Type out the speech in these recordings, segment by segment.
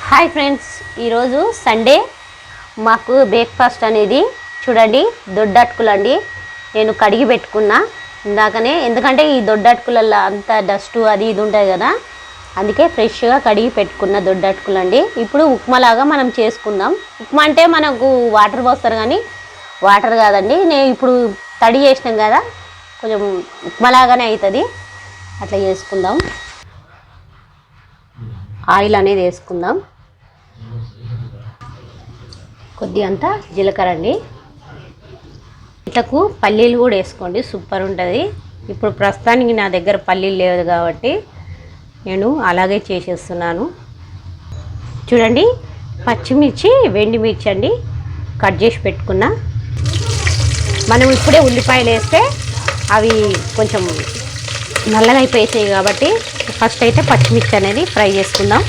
Hi friends, ఈరోజు Sunday మాకు breakfast అనేది చూడండి దొడ్డటుకులు అండి. నేను కడిగి పెట్టుకున్నా ఇందాకనే, ఎందుకంటే ఈ దొడ్డటుకులలో అంత డస్ట్ అది ఇది ఉంటుంది కదా, అందుకే ఫ్రెష్గా కడిగి పెట్టుకున్న దొడ్డటుకులు అండి. ఇప్పుడు ఉప్మా లాగా మనం చేసుకుందాం. ఉప్మా అంటే మనకు వాటర్ పోస్తారు కానీ వాటర్ కాదండి. నేను ఇప్పుడు తడి చేసినాం కదా, కొంచెం ఉప్మా లాగానే అవుతుంది. అట్లా చేసుకుందాం. ఆయిల్ అనేది వేసుకుందాం. కొద్దిగంత జీలకర్ర అండి. ఇట్లకు పల్లీలు కూడా వేసుకోండి, సూపర్ ఉంటుంది. ఇప్పుడు ప్రస్తుతానికి నా దగ్గర పల్లీలు లేదు కాబట్టి నేను అలాగే చేసేస్తున్నాను. చూడండి, పచ్చిమిర్చి వెండిమిర్చి అండి కట్ చేసి పెట్టుకున్నా. మనం ఇప్పుడే ఉల్లిపాయలు వేస్తే అవి కొంచెం నల్లగా అయిపోయాయి కాబట్టి ఫస్ట్ అయితే పచ్చిమిర్చి అనేది ఫ్రై చేసుకుందాం.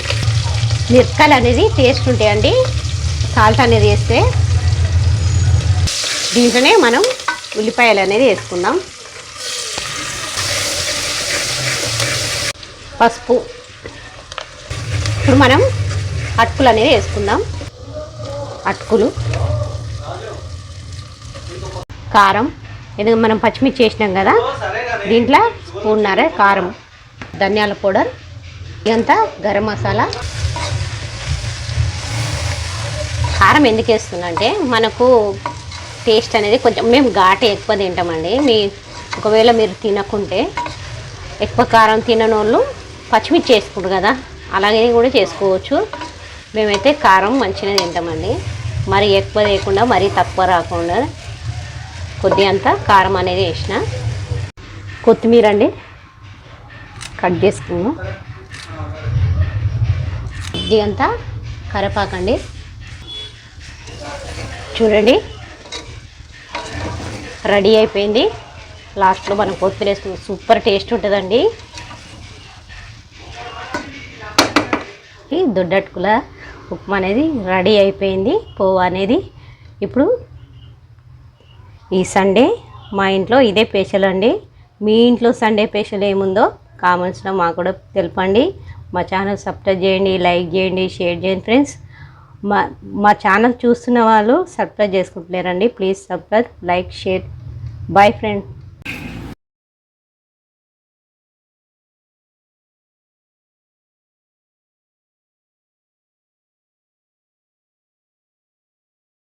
మిరపకాయలు అనేది టేస్ట్ ఉంటాయండి, సాల్ట్ అనేది వేస్తే. దీంట్లోనే మనం ఉల్లిపాయలు అనేది వేసుకుందాం. పసుపు. ఇప్పుడు మనం అటుకులు అనేది వేసుకుందాం. అటుకులు, కారం, ఎందుకంటే మనం పచ్చిమిర్చి వేసినాం కదా, దీంట్లో స్పూన్నర కారం, ధనియాల పౌడర్, ఇదంతా గరం మసాలా. కారం ఎందుకు వేస్తున్నా అంటే మనకు టేస్ట్ అనేది కొంచెం, మేము ఘాటు ఎక్కువ తింటామండి. ఒకవేళ మీరు తినకుంటే, ఎక్కువ కారం తిననోళ్ళు పచ్చిమిర్చి చేసుకుంటారు కదా, అలాగే కూడా చేసుకోవచ్చు. మేమైతే కారం మంచిగా తింటామండి. మరి ఎక్కువ వేయకుండా మరీ తక్కువ రాకుండా కొద్దిగంత కారం అనేది వేసిన. కొత్తిమీర అండి కట్ చేసుకున్నాం. కొద్దిగంత కరివేపాకండి. చూడండి రెడీ అయిపోయింది. లాస్ట్లో మనం కొత్తిమీర వేసుకున్నాం, సూపర్ టేస్ట్ ఉంటుందండి. ఈ దొడ్డటుకుల ఉప్మా అనేది రెడీ అయిపోయింది, పోవా అనేది. ఇప్పుడు ఈ సండే మా ఇంట్లో ఇదే స్పెషల్ అండి. మీ ఇంట్లో సండే స్పెషల్ ఏముందో కామెంట్స్లో మాకు కూడా తెలపండి. మా ఛానల్ సబ్స్క్రైబ్ చేయండి, లైక్ చేయండి, షేర్ చేయండి ఫ్రెండ్స్. మా ఛానల్ చూస్తున్న వాళ్ళు సబ్స్క్రైబ్ చేసుకుంటలేరండి. Please subscribe, like, share. Bye friend.